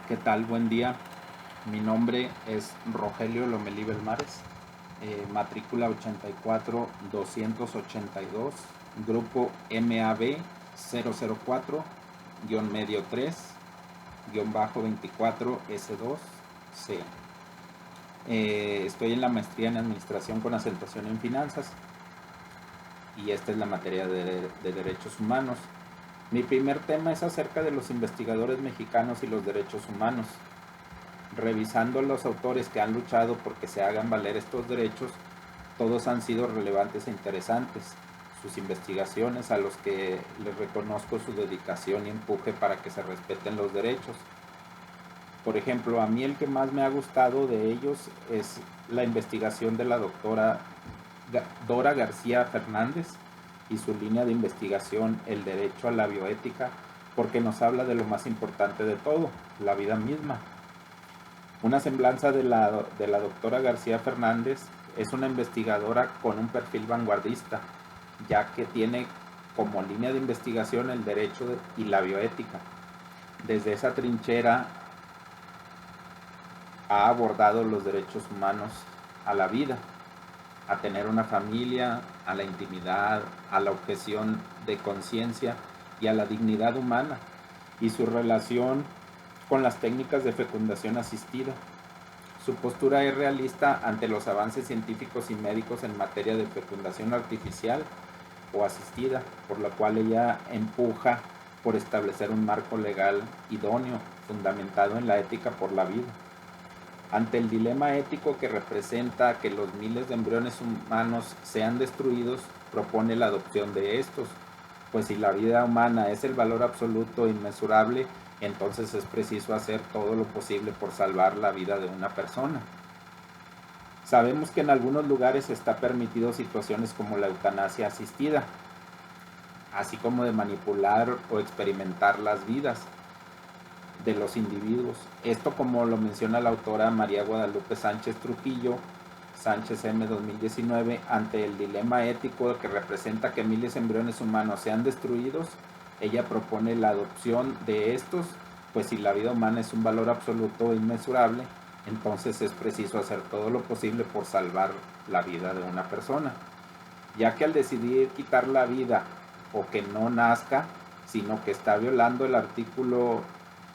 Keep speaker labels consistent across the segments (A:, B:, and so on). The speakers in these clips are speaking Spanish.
A: ¿Qué tal? Buen día. Mi nombre es Rogelio Lomelí Belmares, matrícula 84282, grupo MAB 004-medio 3-24S2C. Estoy en la maestría en Administración con acentuación en Finanzas y esta es la materia de Derechos Humanos. Mi primer tema es acerca de los investigadores mexicanos y los derechos humanos. Revisando los autores que han luchado porque se hagan valer estos derechos, todos han sido relevantes e interesantes. Sus investigaciones, a los que les reconozco su dedicación y empuje para que se respeten los derechos. Por ejemplo, a mí el que más me ha gustado de ellos es la investigación de la doctora Dora García Fernández y su línea de investigación, el derecho a la bioética, porque nos habla de lo más importante de todo, la vida misma. Una semblanza de la doctora García Fernández es una investigadora con un perfil vanguardista, ya que tiene como línea de investigación el derecho y la bioética. Desde esa trinchera ha abordado los derechos humanos a la vida, a tener una familia, a la intimidad, a la objeción de conciencia y a la dignidad humana, y su relación con las técnicas de fecundación asistida. Su postura es realista ante los avances científicos y médicos en materia de fecundación artificial o asistida, por la cual ella empuja por establecer un marco legal idóneo, fundamentado en la ética por la vida. Ante el dilema ético que representa que los miles de embriones humanos sean destruidos, propone la adopción de estos, pues si la vida humana es el valor absoluto e inmesurable, entonces es preciso hacer todo lo posible por salvar la vida de una persona. Sabemos que en algunos lugares está permitido situaciones como la eutanasia asistida, así como de manipular o experimentar las vidas de los individuos. Esto, como lo menciona la autora María Guadalupe Sánchez Trujillo, Sánchez M. 2019, ante el dilema ético que representa que miles de embriones humanos sean destruidos, ella propone la adopción de estos, pues si la vida humana es un valor absoluto e inmesurable, entonces es preciso hacer todo lo posible por salvar la vida de una persona, ya que al decidir quitar la vida o que no nazca, sino que está violando el artículo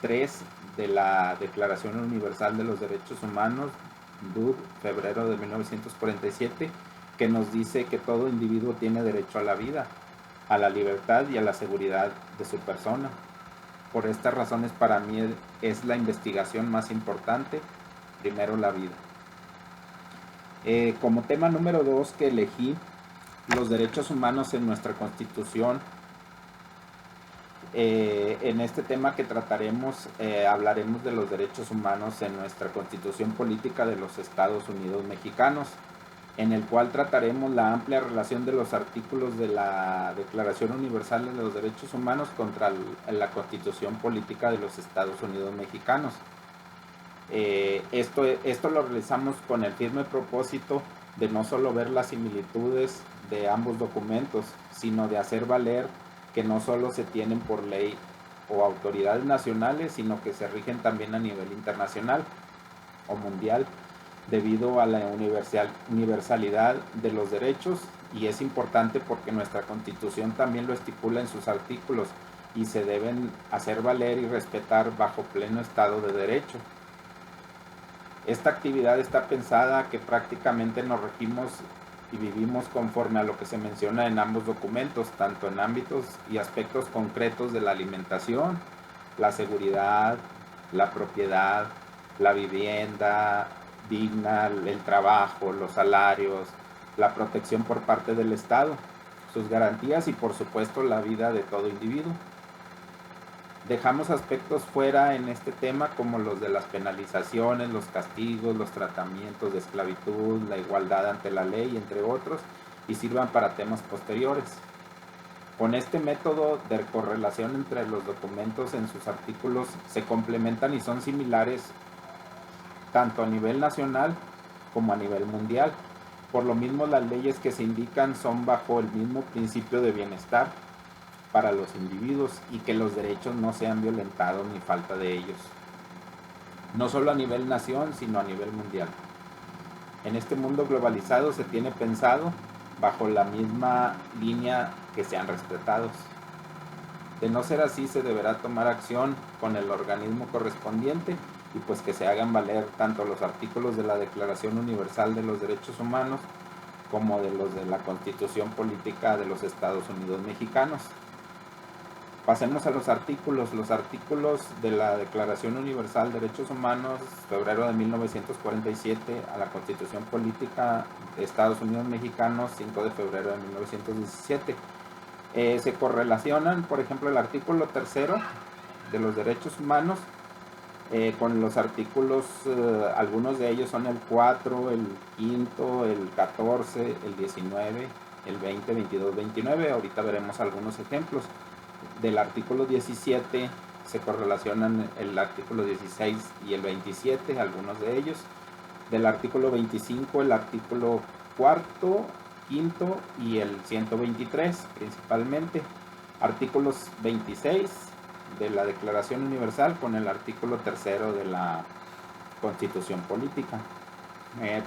A: 3 de la Declaración Universal de los Derechos Humanos, DUD, febrero de 1947, que nos dice que todo individuo tiene derecho a la vida, a la libertad y a la seguridad de su persona. Por estas razones, para mí es la investigación más importante, primero la vida. Como tema número 2 que elegí, los derechos humanos en nuestra Constitución. En este tema que trataremos, hablaremos de los derechos humanos en nuestra Constitución Política de los Estados Unidos Mexicanos, en el cual trataremos la amplia relación de los artículos de la Declaración Universal de los Derechos Humanos contra la Constitución Política de los Estados Unidos Mexicanos. Esto lo realizamos con el firme propósito de no solo ver las similitudes de ambos documentos, sino de hacer valer que no solo se tienen por ley o autoridades nacionales, sino que se rigen también a nivel internacional o mundial, debido a la universalidad de los derechos, y es importante porque nuestra Constitución también lo estipula en sus artículos y se deben hacer valer y respetar bajo pleno Estado de Derecho. Esta actividad está pensada que prácticamente nos regimos y vivimos conforme a lo que se menciona en ambos documentos, tanto en ámbitos y aspectos concretos de la alimentación, la seguridad, la propiedad, la vivienda digna, el trabajo, los salarios, la protección por parte del Estado, sus garantías y por supuesto la vida de todo individuo. Dejamos aspectos fuera en este tema como los de las penalizaciones, los castigos, los tratamientos de esclavitud, la igualdad ante la ley, entre otros, y sirvan para temas posteriores. Con este método de correlación entre los documentos en sus artículos se complementan y son similares tanto a nivel nacional como a nivel mundial. Por lo mismo, las leyes que se indican son bajo el mismo principio de bienestar para los individuos y que los derechos no sean violentados ni falta de ellos. no solo a nivel nación, sino a nivel mundial. En este mundo globalizado se tiene pensado bajo la misma línea que sean respetados. De no ser así, se deberá tomar acción con el organismo correspondiente y pues que se hagan valer tanto los artículos de la Declaración Universal de los Derechos Humanos como de los de la Constitución Política de los Estados Unidos Mexicanos. Pasemos a los artículos. Los artículos de la Declaración Universal de Derechos Humanos, febrero de 1947, a la Constitución Política de Estados Unidos Mexicanos, 5 de febrero de 1917. Se correlacionan, por ejemplo, el artículo 3 de los derechos humanos con los artículos, algunos de ellos son el 4, el 5, el 14, el 19, el 20, 22, 29. Ahorita veremos algunos ejemplos. Del artículo 17 se correlacionan el artículo 16 y el 27, algunos de ellos. Del artículo 25, el artículo 4, 5 y el 123 principalmente. Artículos 26 de la Declaración Universal con el artículo 3 de la Constitución Política.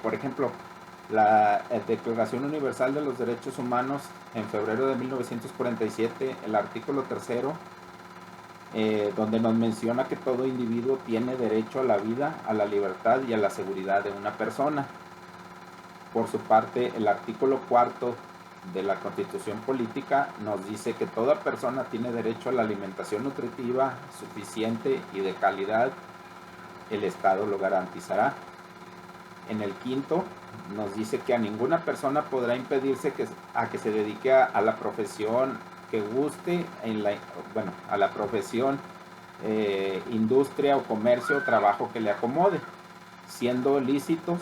A: Por ejemplo, la Declaración Universal de los Derechos Humanos en febrero de 1947, el artículo 3, donde nos menciona que todo individuo tiene derecho a la vida, a la libertad y a la seguridad de una persona. Por su parte, el artículo 4 de la Constitución Política nos dice que toda persona tiene derecho a la alimentación nutritiva, suficiente y de calidad. El Estado lo garantizará. En el 5 nos dice que a ninguna persona podrá impedirse a que se dedique a la profesión que guste, a la profesión, industria o comercio o trabajo que le acomode, siendo lícitos.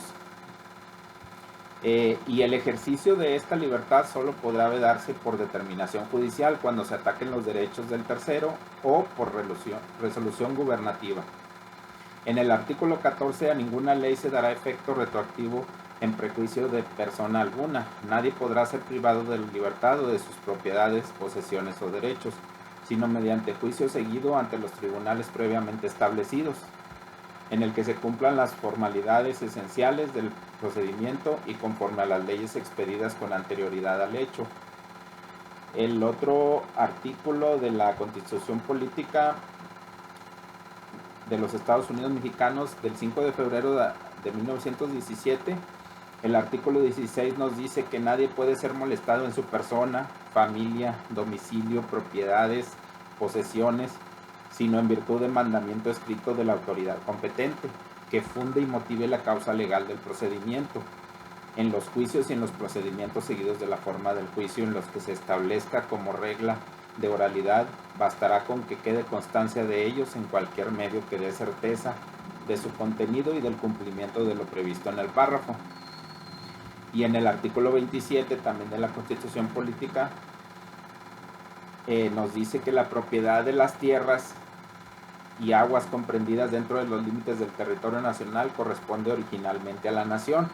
A: Y el ejercicio de esta libertad solo podrá darse por determinación judicial cuando se ataquen los derechos del tercero o por resolución gubernativa. En el artículo 14, a ninguna ley se dará efecto retroactivo en prejuicio de persona alguna. Nadie podrá ser privado de la libertad o de sus propiedades, posesiones o derechos, sino mediante juicio seguido ante los tribunales previamente establecidos, en el que se cumplan las formalidades esenciales del procedimiento y conforme a las leyes expedidas con anterioridad al hecho. El otro artículo de la Constitución Política de los Estados Unidos Mexicanos del 5 de febrero de 1917, el artículo 16 nos dice que nadie puede ser molestado en su persona, familia, domicilio, propiedades, posesiones, sino en virtud de mandamiento escrito de la autoridad competente, que funde y motive la causa legal del procedimiento, en los juicios y en los procedimientos seguidos de la forma del juicio en los que se establezca como regla de oralidad. Bastará con que quede constancia de ellos en cualquier medio que dé certeza de su contenido y del cumplimiento de lo previsto en el párrafo. Y en el artículo 27 también de la Constitución Política nos dice que la propiedad de las tierras y aguas comprendidas dentro de los límites del territorio nacional corresponde originalmente a la nación,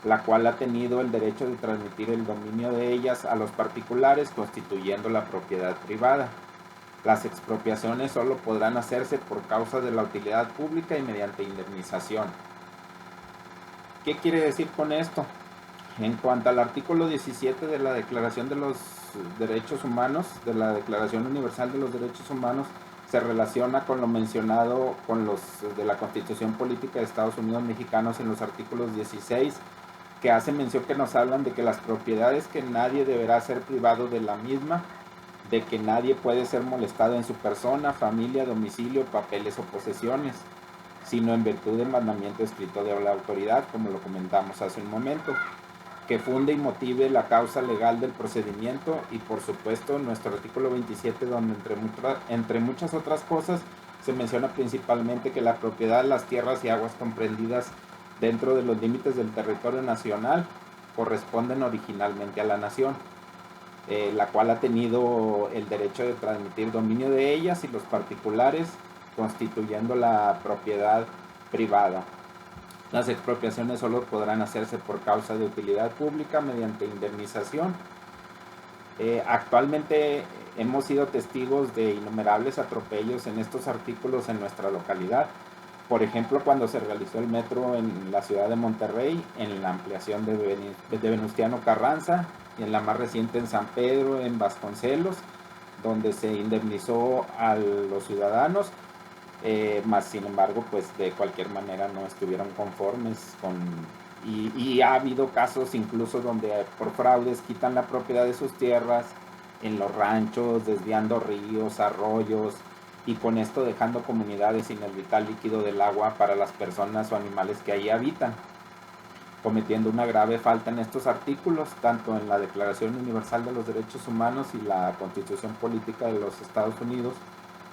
A: la cual ha tenido el derecho de transmitir el dominio de ellas a los particulares, constituyendo la propiedad privada. Las expropiaciones solo podrán hacerse por causa de la utilidad pública y mediante indemnización. ¿Qué quiere decir con esto? En cuanto al artículo 17 de la Declaración de los Derechos Humanos, de la Declaración Universal de los Derechos Humanos, se relaciona con lo mencionado con los de la Constitución Política de Estados Unidos Mexicanos en los artículos 16, que hace mención que nos hablan de que las propiedades, que nadie deberá ser privado de la misma, de que nadie puede ser molestado en su persona, familia, domicilio, papeles o posesiones, sino en virtud del mandamiento escrito de la autoridad, como lo comentamos hace un momento, que funde y motive la causa legal del procedimiento, y por supuesto nuestro artículo 27, donde entre muchas otras cosas se menciona principalmente que la propiedad de las tierras y aguas comprendidas dentro de los límites del territorio nacional corresponden originalmente a la nación, la cual ha tenido el derecho de transmitir dominio de ellas y los particulares, constituyendo la propiedad privada. Las expropiaciones solo podrán hacerse por causa de utilidad pública mediante indemnización. Actualmente hemos sido testigos de innumerables atropellos en estos artículos en nuestra localidad. Por ejemplo, cuando se realizó el metro en la ciudad de Monterrey, en la ampliación de Venustiano Carranza, y en la más reciente en San Pedro, en Vasconcelos, donde se indemnizó a los ciudadanos, más sin embargo, pues de cualquier manera no estuvieron conformes con... Y ha habido casos incluso donde por fraudes quitan la propiedad de sus tierras en los ranchos, desviando ríos, arroyos, y con esto dejando comunidades sin el vital líquido del agua para las personas o animales que allí habitan, cometiendo una grave falta en estos artículos, tanto en la Declaración Universal de los Derechos Humanos y la Constitución Política de los Estados Unidos.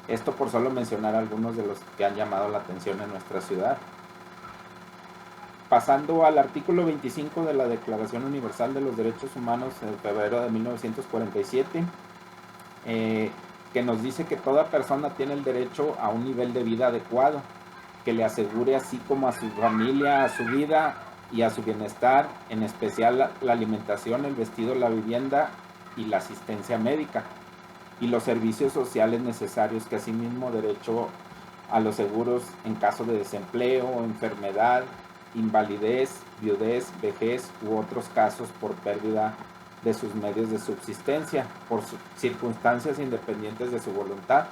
A: Esto por solo mencionar algunos de los que han llamado la atención en nuestra ciudad. Pasando al artículo 25 de la Declaración Universal de los Derechos Humanos de febrero de 1947, que nos dice que toda persona tiene el derecho a un nivel de vida adecuado, que le asegure así como a su familia, a su vida y a su bienestar, en especial la alimentación, el vestido, la vivienda y la asistencia médica, y los servicios sociales necesarios, que asimismo derecho a los seguros en caso de desempleo, enfermedad, invalidez, viudez, vejez u otros casos por pérdida de sus medios de subsistencia, por circunstancias independientes de su voluntad.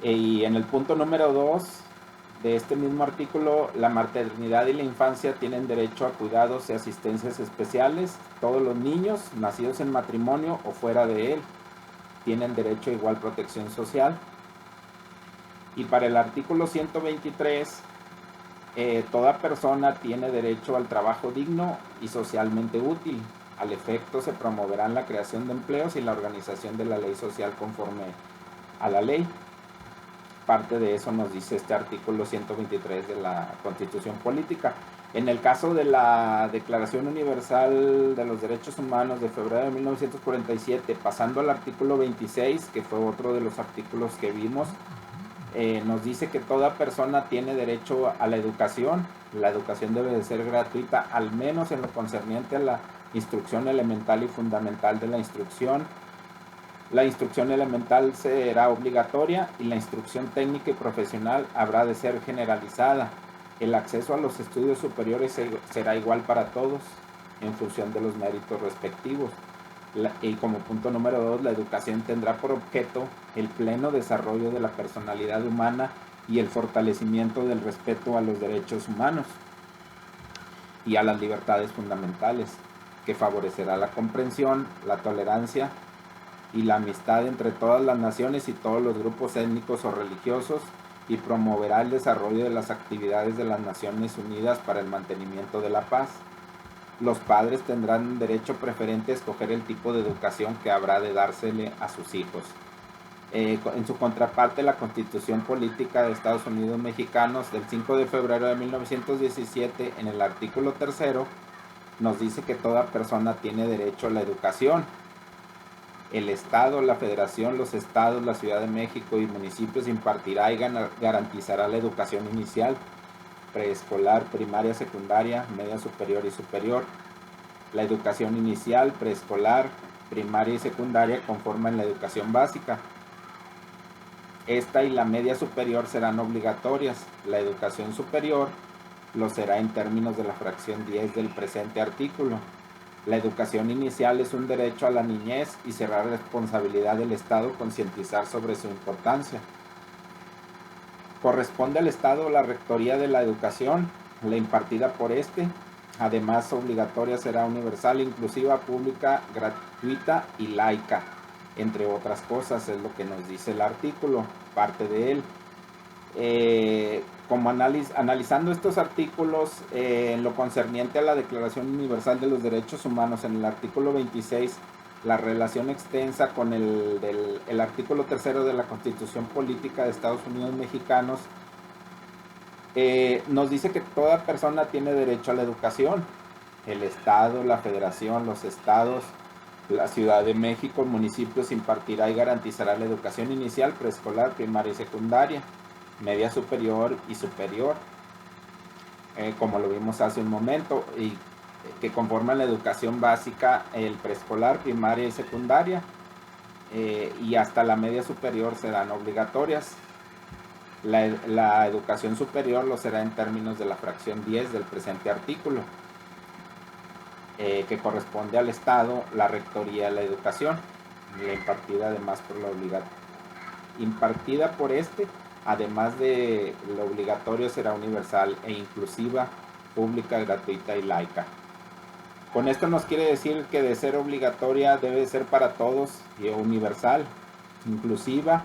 A: Y en el punto número 2 de este mismo artículo, la maternidad y la infancia tienen derecho a cuidados y asistencias especiales. Todos los niños nacidos en matrimonio o fuera de él tienen derecho a igual protección social. Y para el artículo 123, toda persona tiene derecho al trabajo digno y socialmente útil. Al efecto, se promoverán la creación de empleos y la organización de la ley social conforme a la ley. Parte de eso nos dice este artículo 123 de la Constitución Política. En el caso de la Declaración Universal de los Derechos Humanos de febrero de 1947, pasando al artículo 26, que fue otro de los artículos que vimos, nos dice que toda persona tiene derecho a la educación. La educación debe de ser gratuita, al menos en lo concerniente a la instrucción elemental y fundamental de la instrucción. La instrucción elemental será obligatoria y la instrucción técnica y profesional habrá de ser generalizada. El acceso a los estudios superiores será igual para todos en función de los méritos respectivos. Y como punto número 2, la educación tendrá por objeto el pleno desarrollo de la personalidad humana y el fortalecimiento del respeto a los derechos humanos y a las libertades fundamentales, que favorecerá la comprensión, la tolerancia y la amistad entre todas las naciones y todos los grupos étnicos o religiosos, y promoverá el desarrollo de las actividades de las Naciones Unidas para el mantenimiento de la paz. Los padres tendrán derecho preferente a escoger el tipo de educación que habrá de dársele a sus hijos. En su contraparte, la Constitución Política de Estados Unidos Mexicanos del 5 de febrero de 1917, en el artículo 3, nos dice que toda persona tiene derecho a la educación. El Estado, la Federación, los Estados, la Ciudad de México y municipios impartirá y garantizará la educación inicial, preescolar, primaria, secundaria, media superior y superior. La educación inicial, preescolar, primaria y secundaria conforman la educación básica. Esta y la media superior serán obligatorias. La educación superior lo será en términos de la fracción 10 del presente artículo. La educación inicial es un derecho a la niñez y será responsabilidad del Estado concientizar sobre su importancia. Corresponde al Estado la rectoría de la educación, la impartida por este. Además, obligatoria será universal, inclusiva, pública, gratuita y laica, entre otras cosas, es lo que nos dice el artículo, parte de él. Como analizando estos artículos, en lo concerniente a la Declaración Universal de los Derechos Humanos, en el artículo 26, la relación extensa con el artículo 3 de la Constitución Política de Estados Unidos Mexicanos, nos dice que toda persona tiene derecho a la educación. El Estado, la Federación, los Estados, la Ciudad de México, municipios impartirá y garantizará la educación inicial, preescolar, primaria y secundaria, media superior y superior, como lo vimos hace un momento, y que conforman la educación básica, el preescolar, primaria y secundaria, y hasta la media superior serán obligatorias. La educación superior lo será en términos de la fracción 10 del presente artículo, que corresponde al Estado, la Rectoría de la Educación, la impartida además por la impartida por este, además de lo obligatorio, será universal e inclusiva, pública, gratuita y laica. Con esto nos quiere decir que de ser obligatoria debe ser para todos y universal, inclusiva,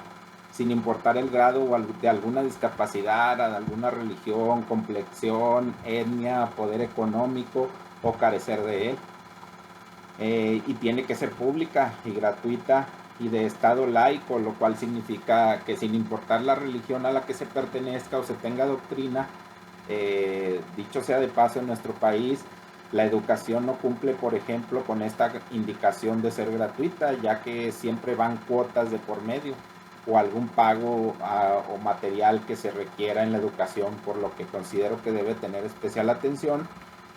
A: sin importar el grado de alguna discapacidad, de alguna religión, complexión, etnia, poder económico o carecer de él. Y tiene que ser pública y gratuita y de estado laico, lo cual significa que sin importar la religión a la que se pertenezca o se tenga doctrina, dicho sea de paso, en nuestro país la educación no cumple, por ejemplo, con esta indicación de ser gratuita, ya que siempre van cuotas de por medio o algún pago o material que se requiera en la educación, por lo que considero que debe tener especial atención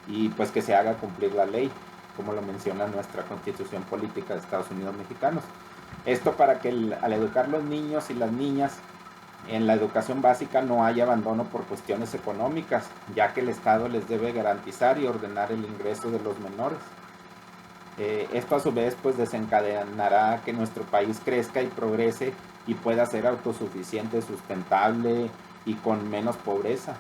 A: y pues que se haga cumplir la ley, como lo menciona nuestra Constitución Política de Estados Unidos Mexicanos. Esto para que al educar los niños y las niñas en la educación básica no haya abandono por cuestiones económicas, ya que el Estado les debe garantizar y ordenar el ingreso de los menores. Esto a su vez pues desencadenará que nuestro país crezca y progrese y pueda ser autosuficiente, sustentable y con menos pobreza,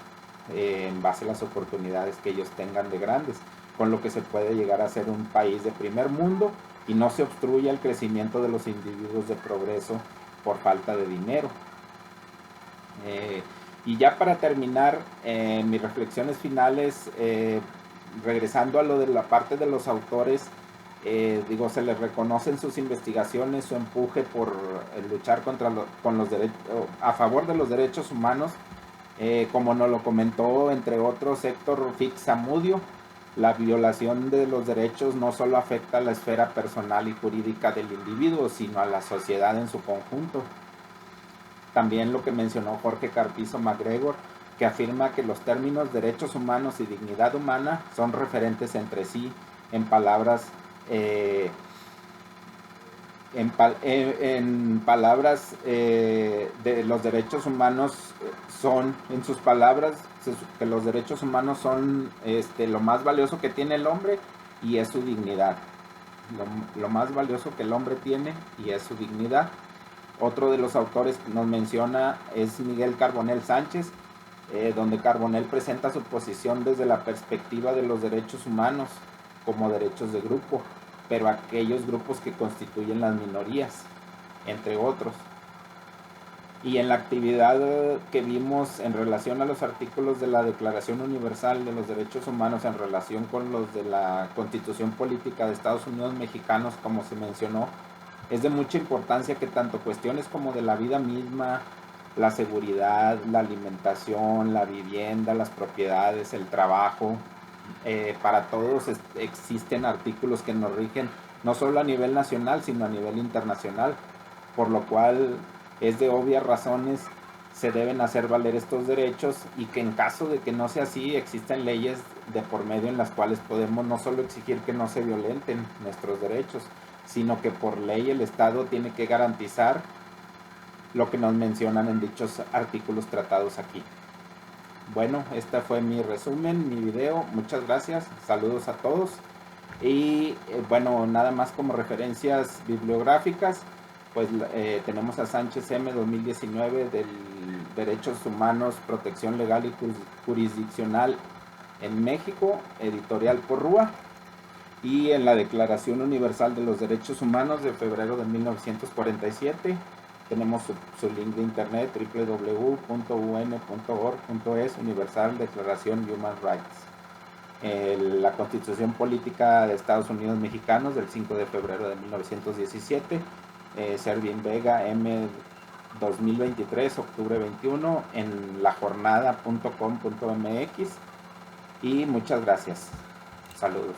A: en base a las oportunidades que ellos tengan de grandes, con lo que se puede llegar a ser un país de primer mundo y no se obstruya el crecimiento de los individuos de progreso por falta de dinero. Y ya para terminar mis reflexiones finales, regresando a lo de la parte de los autores, se les reconocen sus investigaciones, su empuje por luchar a favor de los derechos humanos, como nos lo comentó entre otros Héctor Fix Zamudio. La violación de los derechos no solo afecta a la esfera personal y jurídica del individuo, sino a la sociedad en su conjunto. También lo que mencionó Jorge Carpizo MacGregor, que afirma que los términos derechos humanos y dignidad humana son referentes entre sí. En palabras de los derechos humanos son, en sus palabras, que los derechos humanos son lo más valioso que tiene el hombre y es su dignidad. Lo más valioso que el hombre tiene y es su dignidad. Otro de los autores que nos menciona es Miguel Carbonell Sánchez, donde Carbonell presenta su posición desde la perspectiva de los derechos humanos como derechos de grupo, pero aquellos grupos que constituyen las minorías, entre otros. Y en la actividad que vimos en relación a los artículos de la Declaración Universal de los Derechos Humanos en relación con los de la Constitución Política de Estados Unidos Mexicanos, como se mencionó, es de mucha importancia que tanto cuestiones como de la vida misma, la seguridad, la alimentación, la vivienda, las propiedades, el trabajo, para todos existen artículos que nos rigen no solo a nivel nacional, sino a nivel internacional, por lo cual es de obvias razones se deben hacer valer estos derechos y que en caso de que no sea así, existen leyes de por medio en las cuales podemos no solo exigir que no se violenten nuestros derechos, sino que por ley el Estado tiene que garantizar lo que nos mencionan en dichos artículos tratados aquí. Bueno, este fue mi resumen, mi video. Muchas gracias, saludos a todos. Y bueno, nada más como referencias bibliográficas, pues tenemos a Sánchez M. 2019 del Derechos Humanos, Protección Legal y Jurisdiccional en México, editorial Porrúa. Y en la Declaración Universal de los Derechos Humanos de febrero de 1947 tenemos su link de internet www.un.org.es, Universal Declaración Human Rights. La Constitución Política de Estados Unidos Mexicanos del 5 de febrero de 1917, Servin Vega M. 2023, octubre 21, en lajornada.com.mx. Y muchas gracias. Saludos.